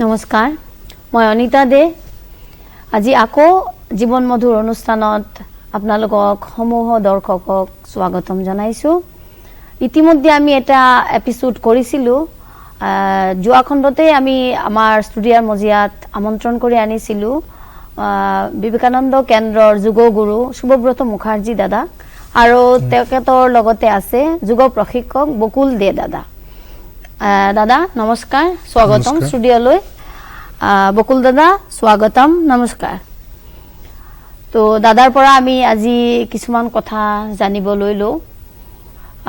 নমস্কাৰ মই অনিতা দে আজি আকৌ জীৱন মধুৰ অনুষ্ঠানত আপোনালোকক সমূহ দৰ্শকক স্বাগতম জনাইছো ইতিমধ্যে আমি এটা এপিসোড কৰিছিলো যোৱা খণ্ডতে আমি আমাৰ ষ্টুডিঅ'ৰ মজিয়াত আমন্ত্ৰণ কৰি আনিছিলো বিবেকানন্দ কেন্দ্ৰৰ যোগগুৰু শুভব্ৰত মুখাৰ্জী দাদা আৰু তেখেতৰ লগতে আছে যোগ প্ৰশিক্ষক বকুল দে দাদা দাদা নমস্কাৰ স্বাগতম ষ্টুডিঅ'লৈ বকুল দাদা স্বাগতম নমস্কাৰ তো দাদাৰ পৰা আমি আজি কিছুমান কথা জানিব লৈলো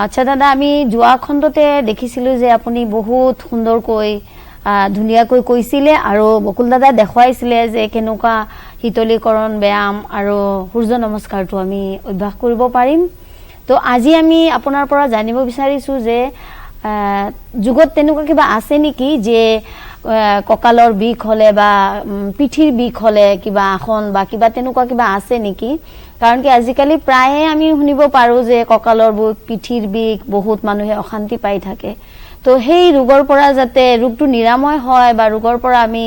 আচ্ছা দাদা আমি যোৱা খণ্ডতে দেখিছিলো যে আপুনি বহুত সুন্দৰকৈ ধুনিয়াকৈ কৈছিলে আৰু বকুল দাদা দেখুৱাইছিলে যে কেনেকুৱা হিতলীকৰণ ব্যায়াম আৰু সূৰ্য নমস্কাৰটো আমি অভ্যাস কৰিব পাৰিম তো আজি আমি আপোনাৰ পৰা জানিব বিচাৰিছো যে যুগত তেনেকুৱা কিবা আছে নেকি যে ককালৰ বিষ হলে বা পিঠিৰ বিষ হলে কিবা আসন বা কিবা তেনেকুৱা কিবা আছে নেকি কাৰণ কি আজিকালি প্ৰায়ে আমি শুনিব পাৰো যে ককালৰ বিষ পিঠিৰ বিষ বহুত মানুহে অশান্তি পাই থাকে তো সেই ৰোগৰ পৰা যাতে ৰোগটো নিৰাময় হয় বা ৰোগৰ পৰা আমি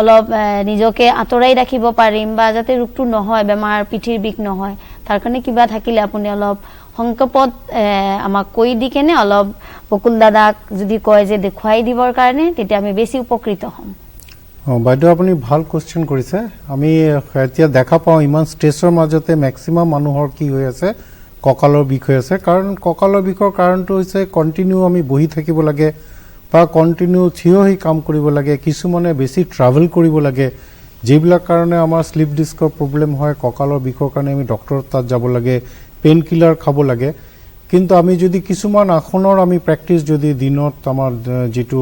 অলপ নিজকে আতৰাই ৰাখিব পাৰিম বা যাতে ৰোগটো নহয় বেমাৰ পিঠিৰ বিষ নহয় তাৰ কাৰণে কিবা থাকিলে আপুনি অলপ সংকপত আমাক কৈ দি কেনে অলপ বকুল দাদাক যদি কয় যে দেখুৱাই দিবৰ কাৰণে তেতিয়া আমি বেছি উপকৃত হ'ম বাইদেউ আপুনি ভাল কোৱেশ্চন কৰিছে আমি এতিয়া দেখা পাওঁ ইমান ষ্ট্ৰেছৰ মাজতে ম্যাক্সিমাম মানুহৰ কি হৈ আছে ককালৰ বিষ হৈ আছে কাৰণ ককালৰ বিষৰ কাৰণটো হৈছে কন্টিনিউ আমি বহি থাকিব লাগে বা কন্টিনিউ থিয় হৈ কাম কৰিব লাগে কিছুমানে বেছি ট্ৰাভেল কৰিব লাগে যিবিলাক কাৰণে আমাৰ স্লিপ ডিস্কৰ প্ৰবলেম হয় ককালৰ বিষৰ কাৰণে আমি ডক্টৰৰ তাত যাব লাগে পেইন কিলাৰ খাব লাগে কিন্তু আমি যদি কিছুমান আসনৰ আমি প্ৰেক্টিস যদি দিনত আমাৰ যেটো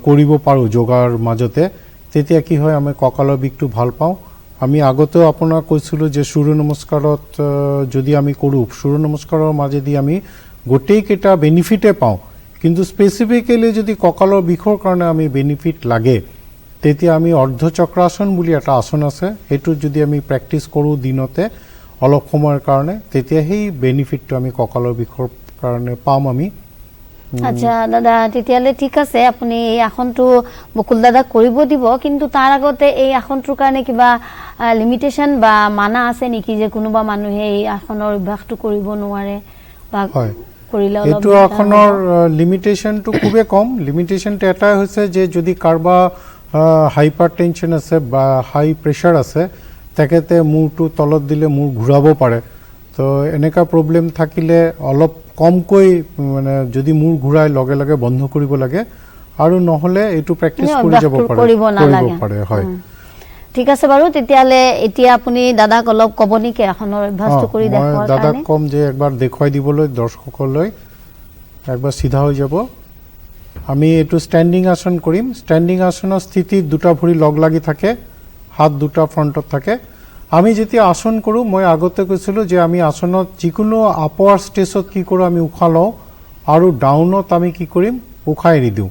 কৰিব পাৰো যোগাৰ মাজতে তেতিয়া কি হয় আমি ককালৰ বিষটো ভাল পাওঁ আমি আগতে আপোনাক কৈছিলো যে সূৰ্য নমস্কাৰত যদি আমি কৰো সূৰ্য নমস্কাৰৰ মাজেদি আমি গোটেই কেটা বেনিফিটে পাওঁ কিন্তু স্পেসিফিক্যালি যদি ককালৰ বিষৰ কাৰণে আমি বেনিফিট লাগে তেতিয়া আমি অৰ্ধচক্ৰাসন বুলি এটা আসন আছে এটো যদি আমি প্ৰেক্টিস কৰো দিনতে অলপ সময়ৰ কাৰণে তেতিয়া সেই বেনিফিটটো আমি ককালৰ বিষৰ কাৰণে পাম আমি আচ্ছা দাদা তেতিয়ালে ঠিক আছে আপুনি এই আসনটো বকুল দাদা কৰিব দিব কিন্তু তাৰ আগতে এই আসনটোৰ কাৰণে কিবা লিমিটেশন বা মানা আছে নেকি যে কোনোবা মানুহে এই আসনৰ অভ্যাসটো কৰিব নোৱাৰে বা কৰিলে অলপ এটো আসনৰ লিমিটেশনটো খুবে কম লিমিটেশনটো এটা হৈছে যে যদি কাৰবা হাইপাৰটেনশন আছে বা হাই প্ৰেসাৰ আছে তেখেতে মূৰটো তলত দিলে মূৰ ঘূৰাব পাৰে তো এনেকা প্ৰবলেম থাকিলে অলপ কমকৈ মানে যদি মূৰ ঘূৰাই লগে লগে বন্ধ কৰিব লাগে আৰু নহলে এটো প্ৰেক্টিস কৰি যাব পাৰে হয় ঠিক আছে বাৰু তেতিয়ালে এতিয়া আপুনি দাদাক অলপ কব নেকি আসনৰ অভ্যাসটো কৰি দেখুৱাৰ কাৰণে দাদাক কম যে একবাৰ দেখুৱাই দিবলৈ দৰ্শকলৈ একবাৰ সিধা হৈ যাব আমি এটো স্ট্যান্ডিং আসন কৰিম স্ট্যান্ডিং আসনৰ স্থিতিত দুটা ভৰি লগ লাগি থাকে হাত দুটা ফ্ৰণ্টত থাকে আমি যেতিয়া আসন কৰো মই আগতে কৈছিলো যে আমি আসনত যিকোনো আপাৰ ষ্টেজত কি কৰো আমি উখা লও আৰু ডাউনত আমি কি কৰিম উখাই এৰি দিও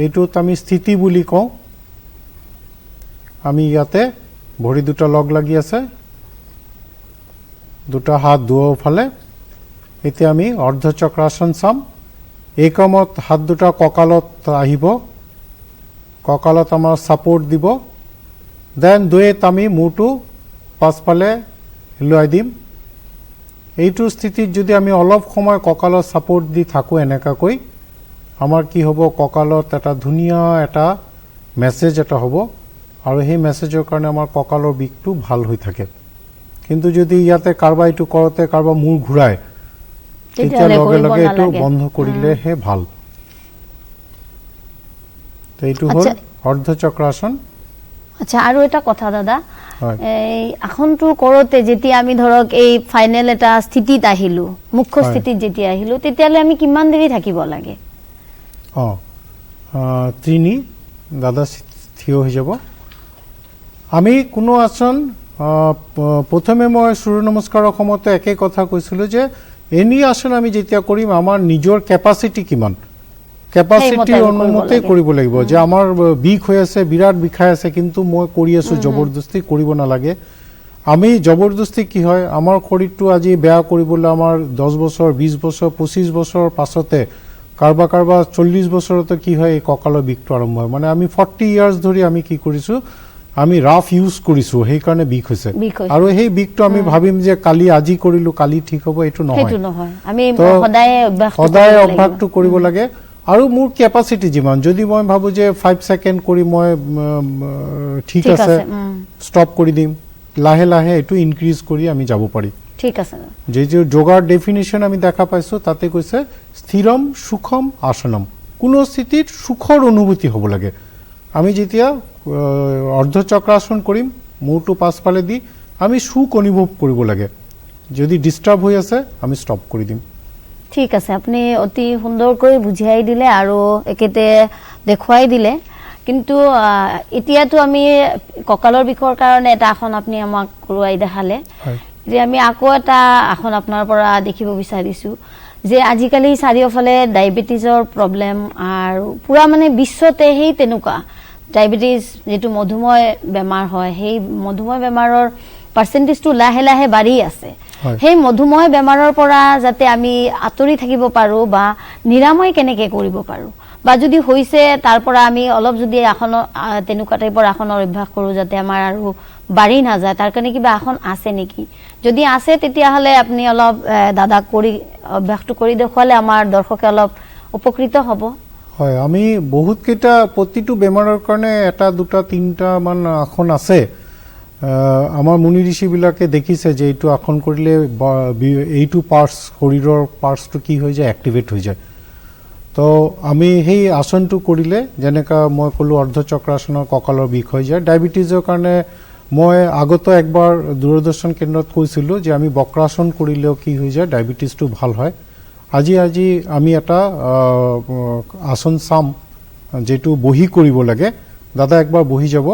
এইটোত আমি স্থিতি বুলি কওঁ আমি ইয়াতে ভৰি দুটা লগ লাগি আছে দুটা হাত দুয়োফালে এতিয়া আমি অৰ্ধচক্ৰাসন চাম এই ক্ৰমত হাত দুটা কঁকালত আহিব কঁকালত আমাৰ সাপোৰ্ট দিব দেন দুয়েত আমি মূৰটো পাছফালে হিলুৱাই দিম এইটো স্থিতিত যদি আমি অলপ সময় কঁকালত সাপোৰ্ট দি থাকো এনেকাকৈ আমাৰ কি হ'ব কঁকালত এটা ধুনিয়া এটা মেসেজ এটা হ'ব আৰু সেই মেসেজৰ কাৰণে আমাৰ কঁকালৰ বিষটো ভাল হৈ থাকে কিন্তু যদি ইয়াতে কাৰবা এইটো কৰতে কাৰবা মূৰ ঘূৰাই তেতিয়া লগে লগে এইটো বন্ধ কৰিলে হে ভাল তো এইটো হ'ল অৰ্ধচক্ৰাসন আচ্ছা আৰু এটা কথা দাদা এই আসনটো কৰোতে যেতিয়া আমি ধৰক এই ফাইনাল এটা স্থিতিত আহিলো মুখ্য স্থিতিত যেতিয়া আহিলো তেতিয়ালে আমি কিমান দেৰি থাকিব লাগে তিনি দাদা থিয় হৈ যাব আমি কোনো আসন প্ৰথমে মই সূৰ্য নমস্কাৰৰ সময়তে একে কথা কৈছিলো যে এনি আসন আমি যেতিয়া কৰিম আমাৰ নিজৰ ক্যাপাসিটি কিমান ক্যাপাসিটি অনুমতে কৰিব লাগিব যে আমাৰ বিষ হৈ আছে বিৰাট বিষাই আছে কিন্তু মই কৰি আছো জবৰদস্তি কৰিব নালাগে আমি জবৰদস্তি কি হয় আমাৰ শৰীৰটো আজি বেয়া কৰিবলৈ আমাৰ 10 বছৰ 20 বছৰ 25 বছৰ পাছতে কাৰোবাৰ 40 বছৰতে কি হয় এই কঁকালৰ বিষটো আৰম্ভ হয় মানে আমি 40 ইয়াৰ্স ধৰি আমি কি কৰিছো আমি ৰাফ ইউজ কৰিছো সেই কাৰণে বিষ হৈছে আৰু সেই বিষটো আমি ভাবিম যে কালি আজি কৰিলো কালি ঠিক হ'ব এটো নহয় আমি সদায় অভ্যাসটো কৰিব লাগে আৰু মোৰ ক্যাপাসিটি যিমান যদি মই ভাবো যে 5 সেকেন্ড কৰি মই ঠিক আছে স্টপ কৰি দিম লাহে লাহে এটো ইনক্ৰিজ কৰি আমি যাব পাৰি ঠিক আছে যে যোগাৰ ডেফিনিশন আমি দেখা পাইছো তাতে কৈছে স্থিৰম সুখম আসনম কোন স্থিতিত সুখৰ অনুভূতি হ'ব লাগে আমি যেতিয়া অৰ্ধচক্ৰাসন কৰিম মূৰটো পাছফালে দি আমি সুখ অনুভৱ কৰিব লাগে যদি ডিস্টাৰ্ব হৈ আছে আমি স্টপ কৰি দিম ঠিক আছে আপুনি অতি সুন্দৰকৈ বুঝাই দিলে আৰু একেতে দেখুৱাই দিলে কিন্তু এতিয়াতো আমি কঁকালৰ বিষৰ কাৰণে এটা আসন আপুনি আমাক কৰোৱাই দেখালে যে আমি আকৌ এটা আসন আপোনাৰ পৰা দেখিব বিচাৰিছো যে আজিকালি চাৰিওফালে ডায়াবেটিছৰ প্ৰবলেম আৰু পুৰা মানে বিশ্বতে হেই তেনুকা ডায়াবেটিছ যেটো মধুমেহ বেমাৰ হয় সেই মধুমেহ বেমাৰৰ পাৰ্চেন্টেজটো লাহে লাহে বাঢ়ি আছে সেই মধুমেহ বেমাৰৰ পৰা যাতে আমি আতৰি থাকিব পাৰো বা নিৰাময় কেনেকে কৰিব পাৰো বা যদি হৈছে তাৰ পৰা আমি অলপ যদি আসন তেনুকা টাইপৰ আসনৰ অভ্যাস কৰো যাতে আমাৰ আৰু বাঢ়ি না যায় তাৰ কাৰণে কিবা আসন আছে নেকি যদি আছে তেতিয়া হলে আপুনি অলপ দাদা কৰি অভ্যাসটো কৰি দেখুৱালে আমাৰ দৰ্শকে অলপ উপকৃত হ'ব হয় আমি বহুত কেইটা প্ৰতিটো বেমাৰৰ কাৰণে এটা দুটা তিনটা মান আসন আছে আমাৰ মুনি ঋষি বিলাকে দেখিছে যে এইটো আসন কৰিলে এইটো পাৰ্টস শৰীৰৰ পাৰ্টসটো কি হৈ যায় এক্টিভেট হৈ যায় তো আমি সেই আসনটো কৰিলে যেনেকা মই কলো অৰ্ধচক্ৰাসনৰ কঁকালৰ বিষ হৈ যায় ডায়াবেটিছৰ কাৰণে মই আগত একবাৰ দূৰদৰ্শন কেন্দ্ৰত কৈছিলো যে আমি বক্ৰাসন কৰিলেও কি হৈ যায় ডায়াবেটিছটো ভাল হয় আজি আমি এটা আসন চাম যেটো বহি কৰিব লাগে দাদা একবাৰ বহি যাব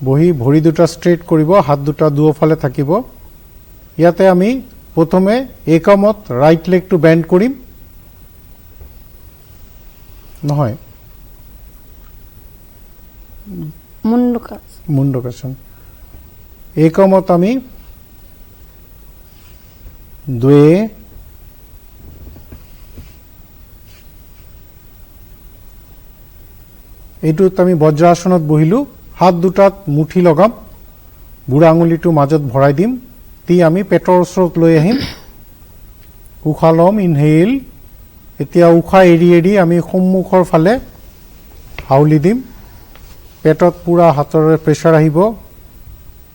বহি ভৰি দুটা স্ট্ৰেট কৰিব হাত দুটা দুফালে থাকিব ইয়াতে আমি প্ৰথমে একমত ৰাইট লেগটো বেন্ড কৰিম নহয় মুণ্ডকাসন একমত আমি দুয়ে এইটোত আমি বজ্ৰাসনত বহিলো হাত দুটাত মুঠি লগাম বুঢ়া আঙুলিটো মাজত ভৰাই দিম তি আমি পেটৰ ওচৰত লৈ আহিম উশাহ লম ইনহেল এতিয়া উশাহ এৰি এৰি আমি সন্মুখৰ ফালে হাউলি দিম পেটত পুৰা হাতৰে প্ৰেছাৰ আহিব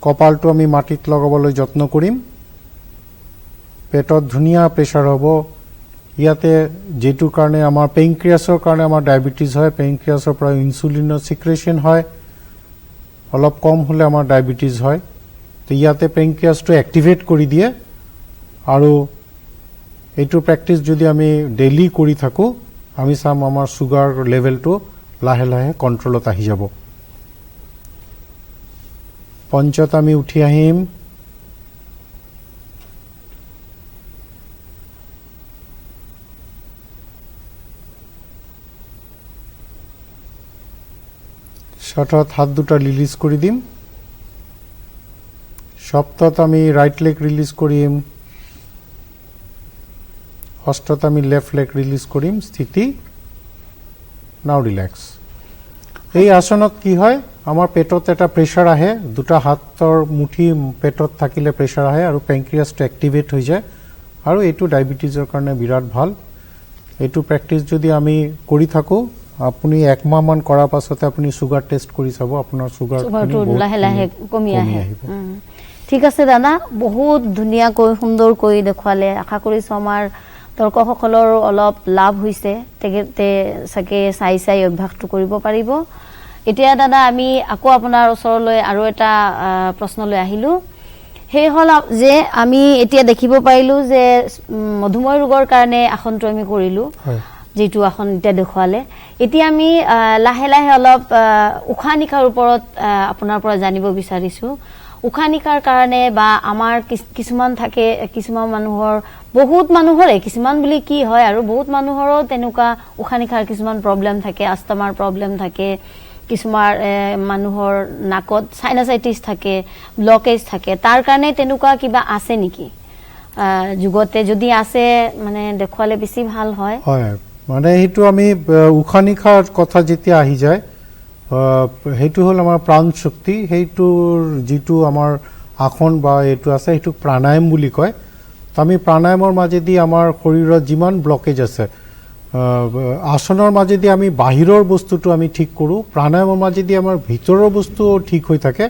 কপালটো আমি মাটিত লগাবলৈ যত্ন কৰিম পেটত ধুনীয়া প্ৰেছাৰ হ'ব ইয়াতে যেটো কাৰণে আমাৰ পেনক্ৰিয়াছৰ কাৰণে আমাৰ ডায়াবেটিছ হয় পেনক্ৰিয়াছৰ পৰা ইনসুলিনৰ সিক্ৰেশন হয় অলপ কম হলে আমাৰ ডায়াবেটিছ হয় তো ইয়াতে পেনক্ৰিয়াছটো এক্টিভেট কৰি দিয়ে আৰু এইটো প্ৰেক্টিস যদি আমি ডেইলি কৰি থাকো আমি চাম আমাৰ সুগাৰ লেভেলটো লাহে লাহে কন্ট্ৰোলত আহি যাব পঞ্চত আমি উঠি আহিম ষষ্ঠত হাত দুটা ৰিলিজ কৰি দিম সপ্তমত আমি ৰাইট লেগ ৰিলিজ কৰিম অষ্টমত আমি লেফট লেগ ৰিলিজ কৰিম স্থিতি নাও ৰিল্যাক্স এই আসনত কি হয় আমাৰ পেটত এটা প্ৰেছাৰ আহে দুটা হাতৰ মুঠি পেটত থাকিলে প্ৰেছাৰ আহে আৰু পেনক্ৰিয়াছটো এক্টিভেট হৈ যায় আৰু এইটো ডায়াবেটিছৰ কাৰণে বিৰাট ভাল এইটো প্ৰেক্টিস যদি আমি কৰি থাকো আপুনি এক মাহ মান কৰাৰ পাছতে আপুনি সুগাৰ টেষ্ট কৰি চাব আপোনাৰ সুগাৰটো লাহে লাহে কমি আহিব ঠিক আছে দাদা বহুত ধুনীয়াকৈ সুন্দৰকৈ দেখুৱালে আশা কৰিছো আমাৰ দৰ্শকসকলৰ অলপ লাভ হৈছে তেখেতে সাকে চাই অভ্যাসটো কৰিব পাৰিব এতিয়া দাদা আমি আকৌ আপোনাৰ ওচৰলৈ আৰু এটা প্ৰশ্নলৈ আহিলো হে হল যে আমি এতিয়া দেখিব পাৰিলো যে মধুমেহ ৰোগৰ কাৰণে আসনটো আমি কৰিলো যেটো আসন এতিয়া দেখুৱালে এতিয়া আমি লাহে লাহে অলপ উশাহ নিশাৰ ওপৰত আপোনাৰ পৰা জানিব বিচাৰিছো উশাহ নিশাৰ কাৰণে বা আমাৰ কিছুমান থাকে কিছুমান মানুহৰ বহুত মানুহৰে কিছুমান বুলি কি হয় আৰু বহুত মানুহৰো তেনুকা উশাহ নিশাৰ কিছুমান প্ৰবলেম থাকে আস্থামাৰ প্ৰবলেম থাকে কিছুমান মানুহৰ নাকত সাইনাসাইটিস থাকে ব্লকেজ থাকে তাৰ কাৰণে তেনুকা কিবা আছে নেকি যুগতে যদি আছে মানে দেখুৱালে বেছি ভাল হয়। হয় মানে সেইটো আমি উশাহ নিশাৰ কথা যেতিয়া আহি যায় সেইটো হ'ল আমাৰ প্ৰাণ শক্তি, সেইটোৰ যিটো আমাৰ আসন বা এইটো আছে সেইটোক প্ৰাণায়াম বুলি কয়। তো আমি প্ৰাণায়ামৰ মাজেদি আমাৰ শৰীৰত যিমান ব্লকেজ আছে আসনৰ মাজেদি আমি বাহিৰৰ বস্তুটো আমি ঠিক কৰোঁ, প্ৰাণায়ামৰ মাজেদি আমাৰ ভিতৰৰ বস্তুও ঠিক হৈ থাকে।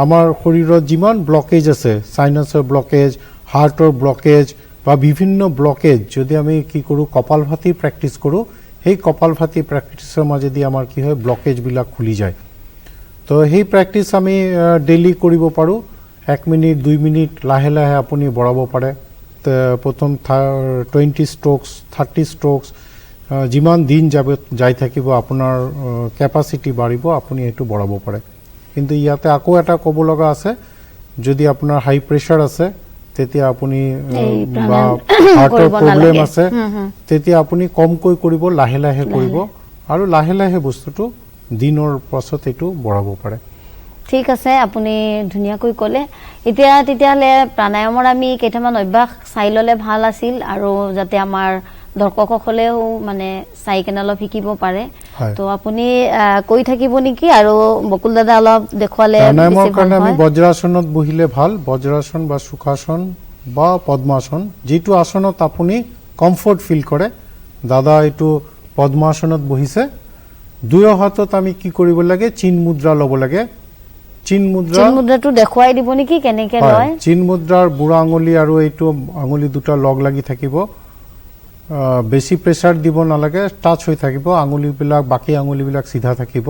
আমাৰ শৰীৰত যিমান ব্লকেজ আছে, সাইনাছৰ ব্লকেজ, হাৰ্টৰ ব্লকেজ বা বিভিন্ন ব্লকেজ, যদি আমি কি কৰোঁ কপালভাতি প্ৰেক্টিছ কৰোঁ, সেই কপালভাতি প্ৰেক্টিছৰ মাজেদি আমাৰ কি হয় ব্লকেজবিলাক খুলি যায়। তো সেই প্ৰেক্টিছ আমি ডেইলি কৰিব পাৰোঁ। 1 মিনিট 2 মিনিট লাহে লাহে আপুনি বঢ়াব পাৰে। প্ৰথম 20 ষ্ট্ৰ'কছ 30 ষ্ট্ৰ'কছ যিমান দিন যাই থাকিব আপোনাৰ কেপাচিটি বাঢ়িব, আপুনি এইটো বঢ়াব পাৰে। কিন্তু ইয়াতে আকৌ এটা ক'ব লগা আছে, যদি আপোনাৰ হাই প্ৰেছাৰ আছে তেতিয়া আপুনি বা হাৰ্টৰ প্ৰব্লেম আছে তেতিয়া আপুনি কমকৈ কৰিব, লাহে লাহে কৰিব আৰু লাহে লাহে বস্তুটো দিনৰ পাছত এইটো বঢ়াব পাৰে। ঠিক আছে, আপুনি ধুনীয়াকৈ ক'লে। এতিয়া তেতিয়াহ'লে প্ৰাণায়ামৰ আমি কেইটামান অভ্যাস চাই ল'লে ভাল আছিল, আৰু যাতে আমাৰ দৰ্শকসকলেও মানে চাই কেনে অলপ শিকিব পাৰে। তো আপুনি কৈ থাকিব নেকি, আৰু বকুল দাদা অলপ দেখুৱালে প্ৰাণায়ামৰ কাৰণে আমি বজ্ৰাসনত বহিলে ভাল। বজ্ৰাসন বা সুখাসন বা পদ্মাসন, যিটো আসনত আপুনি কমফৰ্ট ফিল কৰে। দাদা এইটো পদ্মাসনত বহিছে। দুয়ো হাতত আমি কি কৰিব লাগে, চিন মুদ্ৰা ল'ব লাগে। চিন মুদ্ৰাটো দেখুৱাই দিব নেকি কেনেকে লয়? চিন মুদ্ৰাৰ বুঢ়া আঙুলি আৰু এইটো আঙুলি দুটা লগ লাগি থাকিব। বেছি প্ৰেছাৰ দিব নালাগে, টাচ হৈ থাকিব। আঙুলিবিলাক বাকী আঙুলিবিলাক চিধা থাকিব।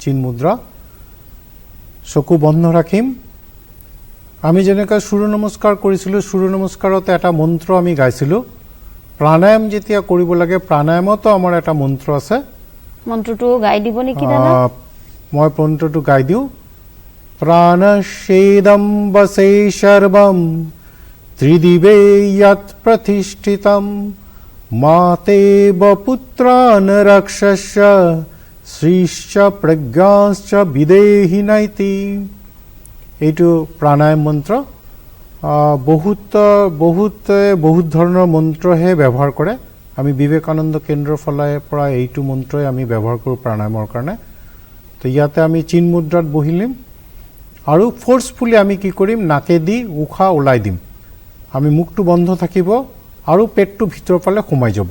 চিন মুদ্ৰা। চকু বন্ধ ৰাখিম। আমি যেনেকৈ সূৰ্য নমস্কাৰ কৰিছিলোঁ, সূৰ্য নমস্কাৰত এটা মন্ত্ৰ আমি গাইছিলোঁ। প্ৰাণায়াম যেতিয়া কৰিব লাগে, প্ৰাণায়ামতো আমাৰ এটা মন্ত্ৰ আছে। মন্ত্ৰটো গাই দিব নেকি দাদা? মই মন্ত্ৰটো গাই দিওঁ। প্ৰাণশ্বেদম বসে সৰ্বম ত্ৰিদিবে য়ৎ প্ৰতিষ্ঠিতম মাতে পুত্ৰান ৰক্ষস্য শ্ৰীশ্চ প্ৰজ্ঞাশ্চ বিদেহি নাইতি। এইটো প্ৰাণায়াম মন্ত্ৰ। বহুত ধৰণৰ মন্ত্ৰহে ব্যৱহাৰ কৰে। আমি বিবেকানন্দ কেন্দ্ৰৰ ফালৰ পৰা এইটো মন্ত্ৰই আমি ব্যৱহাৰ কৰোঁ প্ৰাণায়ামৰ কাৰণে। তো ইয়াতে আমি চিন মুদ্ৰাত বহিলিম আৰু ফ'ৰ্চফুলি আমি কি কৰিম, নাকেদি উশাহ ওলাই দিম। আমি মুখটো বন্ধ থাকিব আৰু পেটটো ভিতৰৰ ফালে সোমাই যাব।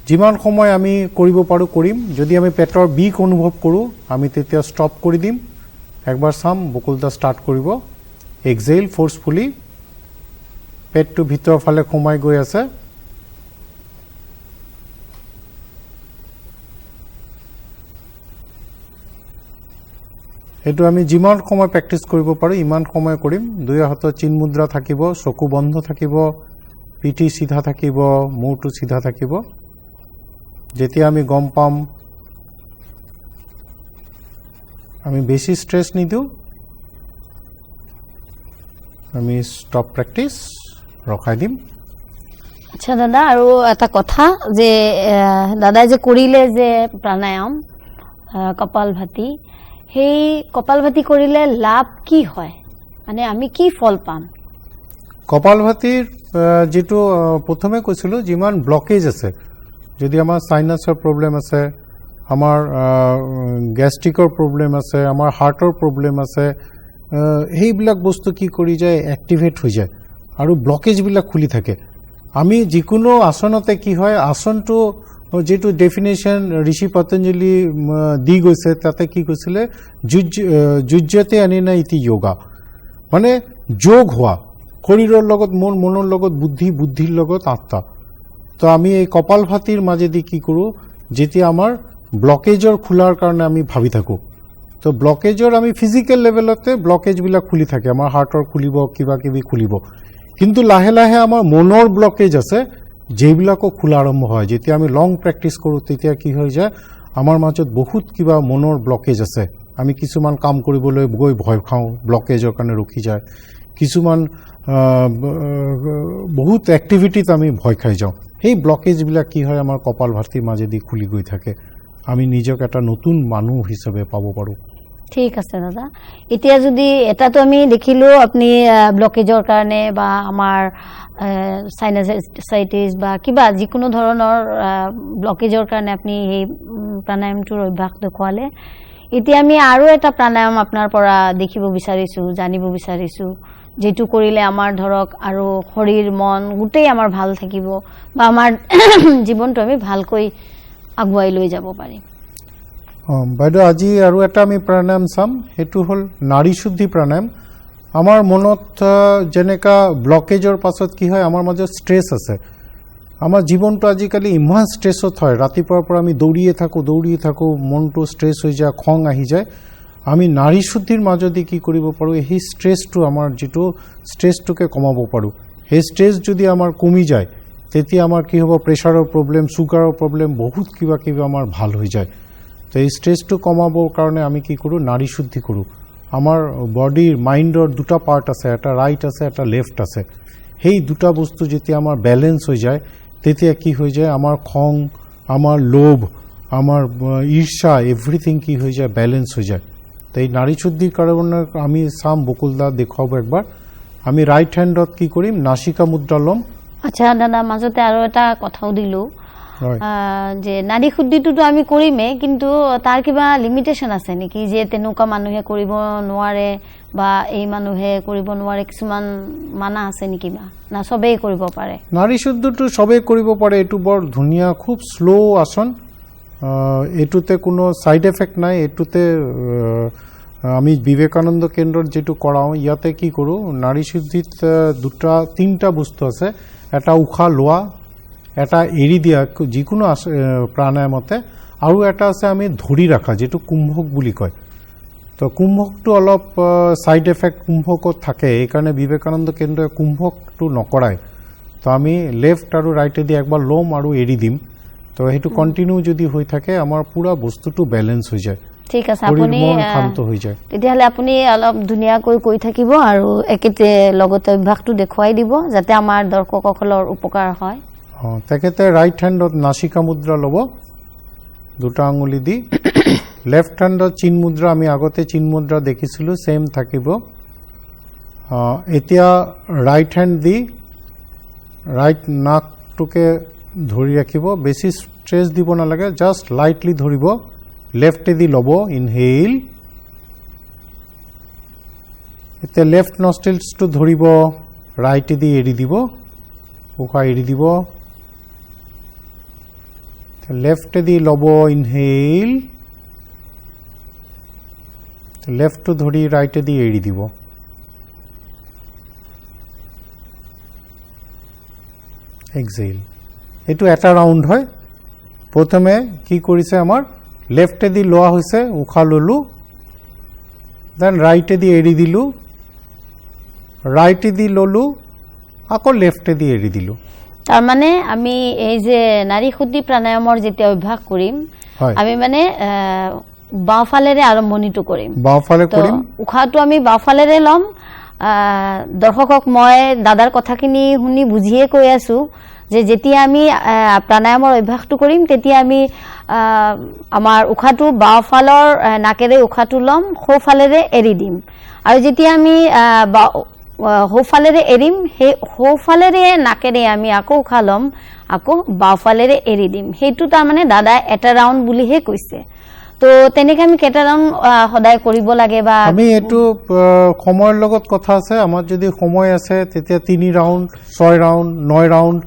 যিমান সময় আমি কৰিব পাৰোঁ কৰিম। যদি আমি পেটৰ বিষ অনুভৱ কৰোঁ, আমি তেতিয়া ষ্টপ কৰি দিম। একবাৰ চাম, বকুলদা ষ্টাৰ্ট কৰিব। এক্সেল ফ'ৰ্চফুলি, পেটটো ভিতৰৰ ফালে সোমাই গৈ আছে। এইটো আমি যিমান সময় প্ৰেক্টিছ কৰিব পাৰোঁ ইমান সময় কৰিম। দুই হাতত চিন মুদ্ৰা থাকিব, চকু বন্ধ থাকিব, পিঠি চিধা থাকিব, মূৰটো চিধা থাকিব। যেতিয়া আমি গম পাম আমি বেছি ষ্ট্ৰেছ নিদিওঁ, আমি ষ্টপ প্ৰেক্টিছ ৰখাই দিম। আচ্ছা দাদা, আৰু এটা কথা যে দাদাই যে কৰিলে যে প্ৰাণায়াম কপালভাতি, সেই কপালভাতি কৰিলে লাভ কি হয়, মানে আমি কি ফল পাম? কপালভাতিৰ যিটো প্ৰথমে কৈছিলোঁ, যিমান ব্লকেজ আছে, যদি আমাৰ সাইনাছৰ প্ৰব্লেম আছে, আমাৰ গেষ্ট্ৰিকৰ প্ৰব্লেম আছে, আমাৰ হাৰ্টৰ প্ৰব্লেম আছে, সেইবিলাক বস্তু কি কৰি যায়, এক্টিভেট হৈ যায় আৰু ব্লকেজবিলাক খুলি থাকে। আমি যিকোনো আসনতে কি হয়, আসনটো যিটো ডেফিনেশ্যন ঋষি পতঞ্জলি দি গৈছে, তাতে কি কৈছিলে, যুজ্যতে অনেনা ইতি যোগা, মানে যোগ হোৱা, শৰীৰৰ লগত মন, মনৰ লগত বুদ্ধি, বুদ্ধিৰ লগত আত্মা। তো আমি এই কপালভাতিৰ মাজেদি কি কৰোঁ, যেতিয়া আমাৰ ব্লকেজৰ খোলাৰ কাৰণে আমি ভাবি থাকোঁ, তো ব্লকেজৰ আমি ফিজিকেল লেভেলতে ব্লকেজবিলাক খুলি থাকে, আমাৰ হাৰ্টৰ খুলিব, কিবা কিবি খুলিব। কিন্তু লাহে লাহে আমাৰ মনৰ ব্লকেজ আছে, যিবিলাকো খোলা আৰম্ভ হয়। যেতিয়া আমি লং প্ৰেক্টিছ কৰোঁ তেতিয়া কি হৈ যায়, আমাৰ মাজত বহুত কিবা মনৰ ব্লকেজ আছে। আমি কিছুমান কাম কৰিবলৈ গৈ ভয় খাওঁ, ব্লকেজৰ কাৰণে ৰখি যায়। কিছুমান বহুত এক্টিভিটিত আমি ভয় খাই যাওঁ। সেই ব্লকেজবিলাক কি হয়, আমাৰ কপালভাতিৰ মাজেদি খুলি গৈ থাকে। আমি নিজক এটা নতুন মানুহ হিচাপে পাব পাৰোঁ। ঠিক আছে দাদা এতিয়া যদি এটাতো আমি দেখিলো আপনি ব্লকেজৰ কাৰণে বা আমাৰ সাইনাসাইটিস বা কিবা যিকোনো ধৰণৰ ব্লকেজৰ কাৰণে আপনি এই প্ৰাণায়ামটোৰ অভ্যাস দেখুৱালে এতিয়া আমি আৰু এটা প্ৰাণায়াম আপোনাৰ পৰা দেখিব বিচাৰিছো জানিব বিচাৰিছো যেটো কৰিলে আমাৰ ধৰক আৰু শৰীৰ মন গুটেই আমাৰ ভাল থাকিব বা আমাৰ জীৱনটো আমি ভালকৈ আগুৱাই লৈ যাব পাৰিম বাইদেউ আজি আৰু এটা আমি প্ৰাণায়াম চাম হেতু হল নাৰী শুদ্ধি প্ৰাণায়াম আমাৰ মনত যেনেকা ব্লকেজৰ পাছত কি হয় আমাৰ মাজত ষ্ট্ৰেছ আছে আমাৰ জীৱনটো আজিকালি ইমান ষ্ট্ৰেছত হয় ৰাতিপুৱাৰ পৰা আমি দৌৰিয়ে থাকো মনটো ষ্ট্ৰেছ হৈ যায় খং আহি যায় আমি নাৰী শুদ্ধিৰ মাজদি কি কৰিব পাৰো এই ষ্ট্ৰেছটো আমাৰ যেটো ষ্ট্ৰেছটোকে কমাব পাৰো এই ষ্ট্ৰেছ যদি আমাৰ কমি যায় তেতিয়া আমাৰ কি হ'ব প্ৰেছাৰৰ প্ৰবলেম সুগাৰৰ প্ৰবলেম বহুত কিবা আমাৰ ভাল হৈ যায় তো এই ষ্ট্ৰেছটো কমাবৰ কাৰণে আমি কি কৰো নাৰী শুদ্ধি কৰো আমাৰ বডিৰ মাইন্ডৰ দুটা পাৰ্ট আছে এটা ৰাইট আছে এটা লেফট আছে সেই দুটা বস্তু যেতিয়া আমাৰ ব্যালেন্স হৈ যায় তেতিয়া কি হৈ যায় আমাৰ খং আমাৰ লোভ আমাৰ ঈৰ্ষা এভৰিথিং কি হৈ যায় ব্যালেন্স হৈ যায় তো এই নাৰী শুদ্ধিৰ কাৰণে আমি সাম বকুলদা দেখাব একবাৰ আমি ৰাইট হ্যান্ডত কি কৰিম নাসিকা মুদ্ৰা লম আচ্ছা দাদা মাজতে আৰু এটা কথাও দিলো যে নাৰী শুদ্ধিটো আমি কৰিমে কিন্তু তাৰ কিবা লিমিটেশন আছে নেকি যে তেনুকা মানুহে কৰিব নোৱাৰে বা এই মানুহে কৰিব নোৱাৰে কিছুমান মানা আছে নেকি না সবেই কৰিব পাৰে নাৰী শুদ্ধিটো সবেই কৰিব পাৰে এটো বৰ ধুনিয়া খুব স্লো আসন এটুতে কোনো সাইড এফেক্ট নাই এটুতে আমি বিবেকানন্দ কেন্দ্ৰৰ যেটো কৰাও ইয়াতে কি কৰো নাৰী শুদ্ধিত দুটা তিনটা বস্তু আছে এটা উখা লোৱা এটা এৰি দিয়া যিকোনো প্ৰাণায়ামতে আৰু এটা আছে আমি ধৰি ৰাখা যেটো কুম্ভক বুলি কয় তো কুম্ভকটো অলপ সাইড এফেক্ট কুম্ভকত থাকে এই কাৰণে বিবেকানন্দ কেন্দ্ৰই কুম্ভকটো নকৰায় তো আমি লেফট আৰু ৰাইটে দি একবাৰ লম আৰু এৰি দিম তো হেতু কন্টিনিউ যদি হৈ থাকে আমাৰ পুৰা বস্তুটো ব্যালেন্স হৈ যায় ঠিক আছে আপুনি শান্ত হৈ যায় তেতিয়াহলে আপুনি অলপ ধুনিয়াকৈ কৈ থাকিব আৰু একেতে লগতে অভ্যাসটো দেখুৱাই দিব যাতে আমাৰ দৰ্শকসকলৰ উপকাৰ হয় তেখেতে ৰাইট হ্যান্ডত নাসিকা মুদ্ৰা লব দুটা আঙুলি দি লেফট হ্যান্ডত চিন মুদ্ৰা আমি আগতে চিন মুদ্ৰা দেখিছিলো সেম থাকিব এতিয়া ৰাইট হ্যান্ড দি ৰাইট নাকটোকে ধৰি ৰাখিব বেছি ষ্ট্ৰেছ দিব নালাগে জাস্ট লাইটলি ধৰিব লেফটে দি লব ইনহেল এতিয়া লেফট নস্ট্ৰিলসটো ধৰিব ৰাইটে দি এৰি দিব উখা এৰি দিব লেফটে দি লব ইনহেল লেফটটো ধৰি ৰাইটে দি এৰি দিব এক্সহেল এটো এটা ৰাউন্ড হয় প্ৰথমে কি কৰিছে আমাৰ লেফটে দি লোৱা হৈছে উখা ললো দেন ৰাইটে দি এৰি দিলো ৰাইটে দি ললো আকৌ লেফটে দি এৰি দিলো তাৰ মানে আমি এই যে নাৰী শুদ্ধি প্ৰাণায়ামৰ যেতিয়া অভ্যাস কৰিম আমি মানে বাওফালেৰে আৰম্ভণিটো কৰিম বাওফালে কৰিম উখাটো আমি বাওফালেৰে লম দৰ্শকক মই দাদাৰ কথাখিনি শুনি বুজিয়ে কৈ আছো যে যেতিয়া আমি প্ৰাণায়ামৰ অভ্যাসটো কৰিম তেতিয়া আমি আমাৰ উখাটো বাওফালৰ নাকেৰে উখাটো লম সোফালেৰে এৰি দিম আৰু যেতিয়া আমি সোফালেৰে এৰিম সেই সোফালেৰে নাকেৰে আমি আকৌ উখা লম আকৌ বাওফালেৰে এৰি দিম সেইটো তাৰ মানে দাদা এটা ৰাউন্ড বুলিহে কৈছে তো তেনেকে আমি কেটা ৰাউন্ড সদায় কৰিব লাগে বা আমি এটো সময়ৰ লগত কথা আছে আমাৰ যদি সময় আছে তেতিয়া 3 ৰাউন্ড 6 ৰাউন্ড 9 ৰাউন্ড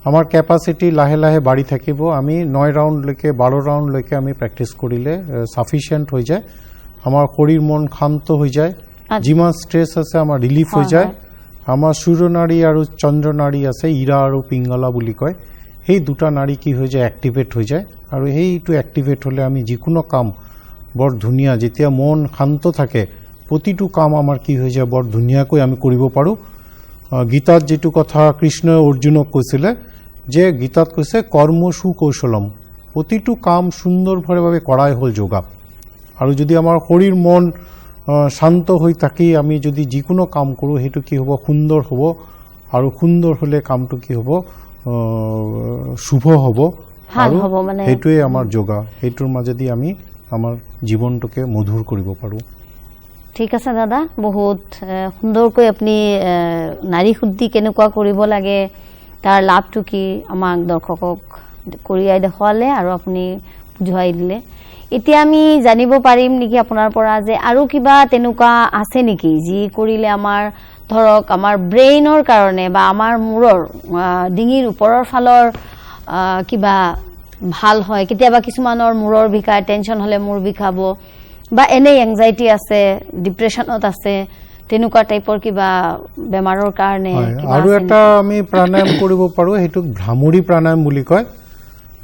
আমাৰ ক্যাপাসিটি লাহে লাহে বাঢ়ি থাকিব আমি 9 ৰাউন্ড লৈকে 12 ৰাউন্ড লৈকে আমি প্ৰ্যাকটিস কৰিলে সাফিশিয়েন্ট হৈ যায় আমাৰ শৰীৰ মন শান্ত হৈ যায় যিমান ষ্ট্ৰেছ আছে আমাৰ ৰিলিফ হৈ যায় আমাৰ সূৰ্যনাৰী আৰু চন্দ্ৰনাৰী আছে ইৰা আৰু পিঙ্গলা বুলি কয় সেই দুটা নাৰী কি হৈ যায় এক্টিভেট হৈ যায় আৰু এইটো এক্টিভেট হলে আমি যিকোনো কাম বৰ ধুনিয়া যেতিয়া মন শান্ত থাকে প্ৰতিটো কাম আমাৰ কি হৈ যায় বৰ ধুনিয়াকৈ আমি কৰিব পাৰো গীতাত যেটো কথা কৃষ্ণ অৰ্জুনক কৈছিলে যে গীতাত কৈছে কৰ্ম সুকৌশলম প্ৰতিটো কাম সুন্দৰভাৱে কৰাই হল যোগা আৰু যদি আমাৰ শৰীৰ মন শান্ত হৈ থাকি আমি যদি যিকোনো কাম কৰো হেতু কি হ'ব সুন্দৰ হ'ব আৰু সুন্দৰ হলে কামটো কি হ'ব শুভ হ'ব আৰু হেতুৱে আমাৰ যোগা হেতুৰ মাজেদি আমি আমাৰ জীৱনটোকে মধুৰ কৰিব পাৰোঁ। ঠিক আছে দাদা, বহুত সুন্দৰকৈ আপুনি নাৰী শুদ্ধি কেনেকুৱা কৰিব লাগে তাৰ লাভটো কি আমাক দৰ্শকক কৰিয়াই দেখুৱালে আৰু আপুনি বুঝাই দিলে। এতিয়া আমি জানিব পাৰিম নেকি আপোনাৰ পৰা যে আৰু কিবা তেনেকুৱা আছে নেকি যি কৰিলে আমাৰ ধৰক আমাৰ ব্ৰেইনৰ কাৰণে বা আমাৰ মূৰৰ ডিঙিৰ ওপৰৰ ফালৰ কিবা ভাল হয়? কেতিয়াবা কিছুমানৰ মূৰৰ বিষায়, টেনচন হলে মূৰ বিষাব, বা এনে এংজাইটি আছে, ডিপ্ৰেছনত আছে, তেনেকুৱা টাইপৰ কিবা বেমাৰৰ কাৰণে আৰু এটা আমি প্ৰাণায়াম কৰিব পাৰোঁ, সেইটোক ভ্ৰামৰী প্ৰাণায়াম বুলি কয়।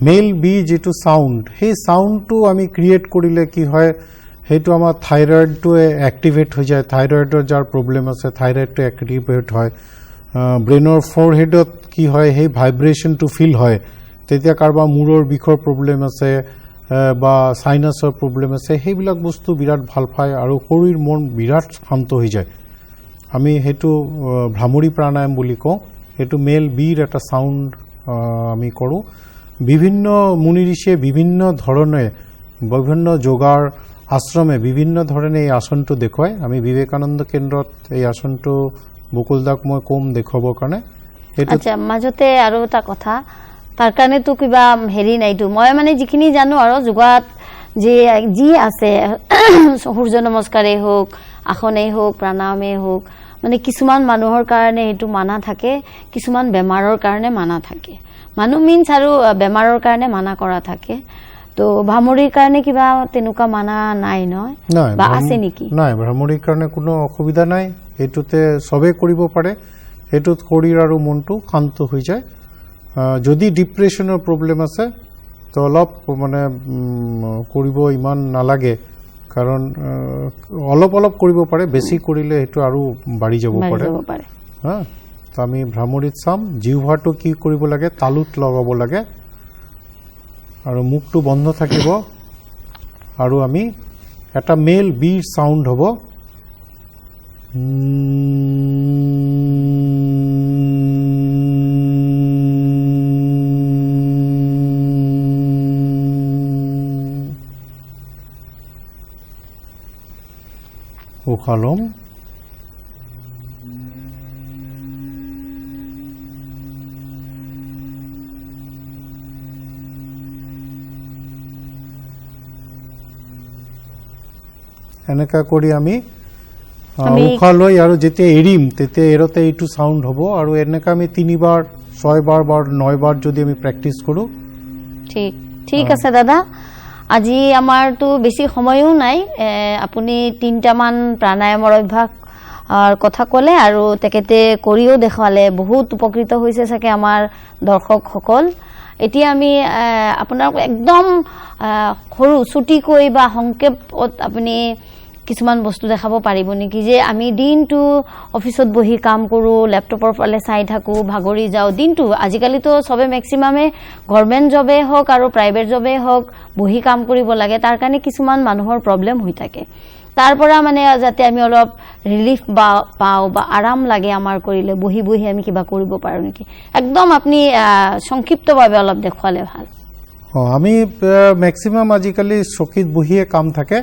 মেল বি যিটো চাউণ্ড, সেই চাউণ্ডটো আমি ক্ৰিয়েট কৰিলে কি হয়, সেইটো আমাৰ থাইৰয়ডটোৱে এক্টিভেট হৈ যায়। থাইৰয়ডৰ যাৰ প্ৰব্লেম আছে থাইৰয়ডটো এক্টিভেট হয়। ব্ৰেইনৰ ফৰহেডত কি হয়, সেই ভাইব্ৰেশ্যনটো ফিল হয়। তেতিয়া কাৰোবাৰ মূৰৰ বিষৰ প্ৰব্লেম আছে বা চাইনাছৰ প্ৰব্লেম আছে, সেইবিলাক বস্তু বিৰাট ভাল পায় আৰু শৰীৰ মন বিৰাট শান্ত হৈ যায়। আমি সেইটো ভ্ৰামৰী প্ৰাণায়াম বুলি কওঁ। সেইটো মেল বিৰ এটা চাউণ্ড আমি কৰোঁ। বিভিন্ন মুনি ঋষিয়ে বিভিন্ন ধৰণে, বিভিন্ন যোগাৰ আশ্ৰমে বিভিন্ন ধৰণে এই আসনটো দেখুৱায়। আমি বিবেকানন্দ কেন্দ্ৰত এই আসনটো বকুলদাক মই কম দেখুৱাবৰ কাৰণে। আচ্ছা, মাজতে আৰু এটা কথা, তাৰ কাৰণেতো কিবা হেৰি নাইতো, মই মানে যিখিনি জানো আৰু যোগাত যি আছে সূৰ্য নমস্কাৰেই হওক, আসনেই হওক, প্ৰাণায়ামেই হওক, মানে কিছুমান মানুহৰ কাৰণে সেইটো মানা থাকে, কিছুমান বেমাৰৰ কাৰণে মানা থাকে। মানুহ মিন্স আৰু বেমাৰৰ কাৰণে মানা কৰা থাকে। তো ভ্ৰামৰীৰ কাৰণে কিবা তেনেকুৱা মানা নাই নহয়, বা আছে নেকি? নাই, ভ্ৰামৰীৰ কাৰণে কোনো অসুবিধা নাই। এইটোতে চবেই কৰিব পাৰে। এইটোত শৰীৰ আৰু মনটো শান্ত হৈ যায়। যদি ডিপ্ৰেশ্যনৰ প্ৰব্লেম আছে তো অলপ মানে কৰিব ইমান নালাগে, কাৰণ অলপ অলপ কৰিব পাৰে, বেছি কৰিলে সেইটো আৰু বাঢ়ি যাব পাৰে। হা, তো আমি ভ্ৰামৰীত চাম। জিহ্বাটো কি কৰিব লাগে, তালুত লগাব লাগে আৰু মুখটো বন্ধ থাকিব, আৰু আমি এটা মেল বিৰ চাউণ্ড হ'ব। উশাহ ল'ম। এনেকা কৰি আমি উশাহ লৈ আৰু যেতিয়া এৰিম তেতিয়া এৰোতে এইটো চাউণ্ড হ'ব, আৰু এনেকা আমি 3 বাৰ 6 বাৰ বা 9 বাৰ যদি আমি প্ৰেক্টিচ কৰোঁ। ঠিক আছে দাদা, আজি আমাৰতো বেছি সময়ো নাই। আপুনি 3টামান প্ৰাণায়ামৰ অভ্যাস কথা ক'লে আৰু তেখেতে কৰিও দেখুৱালে। বহুত উপকৃত হৈছে চাগে আমাৰ দৰ্শকসকল। এতিয়া আমি আপোনাক একদম সৰু ছুটিকৈ বা সংক্ষেপত আপুনি কিছুমান বস্তু দেখাব পাৰিব নেকি, যে আমি দিনটো অফিচত বহি কাম কৰোঁ, লেপটপৰ ফালে চাই থাকোঁ, ভাগৰি যাওঁ দিনটো। আজিকালিতো চবে মেক্সিমামে গভৰ্ণমেণ্ট জবেই হওক আৰু প্ৰাইভেট জবেই হওক বহি কাম কৰিব লাগে, তাৰ কাৰণে কিছুমান মানুহৰ প্ৰব্লেম হৈ থাকে। তাৰ পৰা মানে যাতে আমি অলপ ৰিলিফ পাওঁ বা আৰাম লাগে আমাৰ কৰিলে, বহি বহি আমি কিবা কৰিব পাৰোঁ নেকি, একদম আপুনি সংক্ষিপ্তভাৱে অলপ দেখুৱালে ভাল। আমি মেক্সিমাম আজিকালি চকীত বহিয়ে কাম থাকে,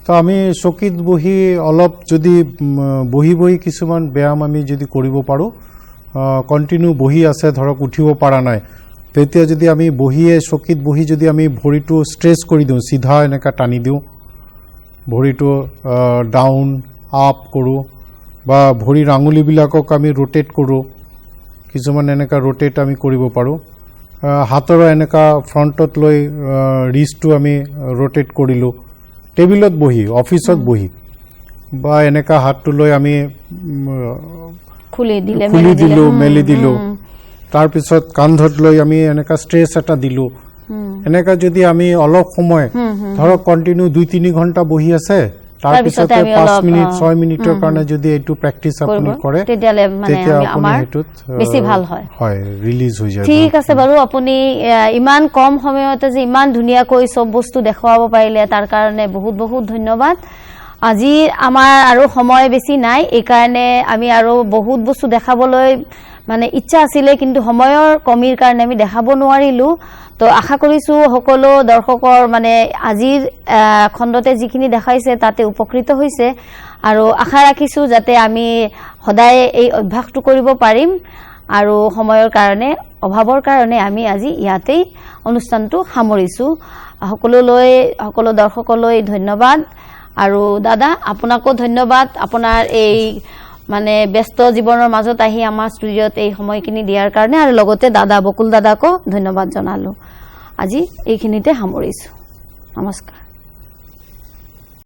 তো আমি চকীত বহি অলপ যদি বহি বহি কিছুমান ব্যায়াম আমি যদি কৰিব পাৰোঁ, কণ্টিনিউ বহি আছে ধৰক উঠিব পৰা নাই, তেতিয়া যদি আমি বহিয়ে চকীত বহি যদি আমি ভৰিটো ষ্ট্ৰেচ কৰি দিওঁ, চিধা এনেকৈ টানি দিওঁ, ভৰিটো ডাউন আপ কৰোঁ, বা ভৰিৰ আঙুলিবিলাকক আমি ৰোটেট কৰোঁ, কিছুমান এনেকুৱা ৰোটেট আমি কৰিব পাৰোঁ। হাতৰ এনেকুৱা ফ্ৰণ্টত লৈ ৰিষ্টটো আমি ৰোটেট কৰিলোঁ, টেবিলত বহি, অফিচত বহি, বা এনেকা হাতটো লৈ আমি খুলি দিলোঁ, মেলি দিলোঁ, তাৰপিছত কান্ধত লৈ আমি এনেকা ষ্ট্ৰেচ এটা দিলোঁ। এনেকা যদি আমি অলপ সময় ধৰক কণ্টিনিউ 2-3 ঘণ্টা বহি আছে, তাৰপিছতে 5 মিনিট 6 মিনিটৰ কাৰণে যদি এইটো প্ৰেক্টিচ আপুনি কৰে, তেতিয়া আপুনি সেইটোত বেছি ভাল হয়, ৰিলিজ হৈ যায়। ঠিক আছে বাৰু, আপুনি ইমান কম সময়তে যে ইমান ধুনীয়াকৈ চব বস্তু দেখুৱাব পাৰিলে তাৰ কাৰণে বহুত বহুত ধন্যবাদ। আজি আমাৰ আৰু সময় বেছি নাই, এই কাৰণে আমি আৰু বহুত বস্তু দেখাবলৈ মানে ইচ্ছা আছিলে, কিন্তু সময়ৰ কমিৰ কাৰণে আমি দেখাব নোৱাৰিলো। তো আশা কৰিছো সকলো দৰ্শকৰ মানে আজিৰ খণ্ডতে যিখিনি দেখাইছে তাতে উপকৃত হৈছে, আৰু আশা ৰাখিছো যাতে আমি সদায় এই অভ্যাসটো কৰিব পাৰিম। আৰু সময়ৰ কাৰণে অভাৱৰ কাৰণে আমি আজি ইয়াতেই অনুষ্ঠানটো সামৰিছো। সকলো দৰ্শকলৈ ধন্যবাদ। আৰু দাদা আপোনাকো ধন্যবাদ, আপোনাৰ এই মানে ব্যস্ত জীৱনৰ মাজত আহি আমাৰ ষ্টুডিঅ'ত এই সময়খিনি দিয়াৰ কাৰণে, আৰু লগতে দাদা বকুল দাদাকো ধন্যবাদ জনালো। আজি এইখিনিতে সামৰিছো। নমস্কাৰ।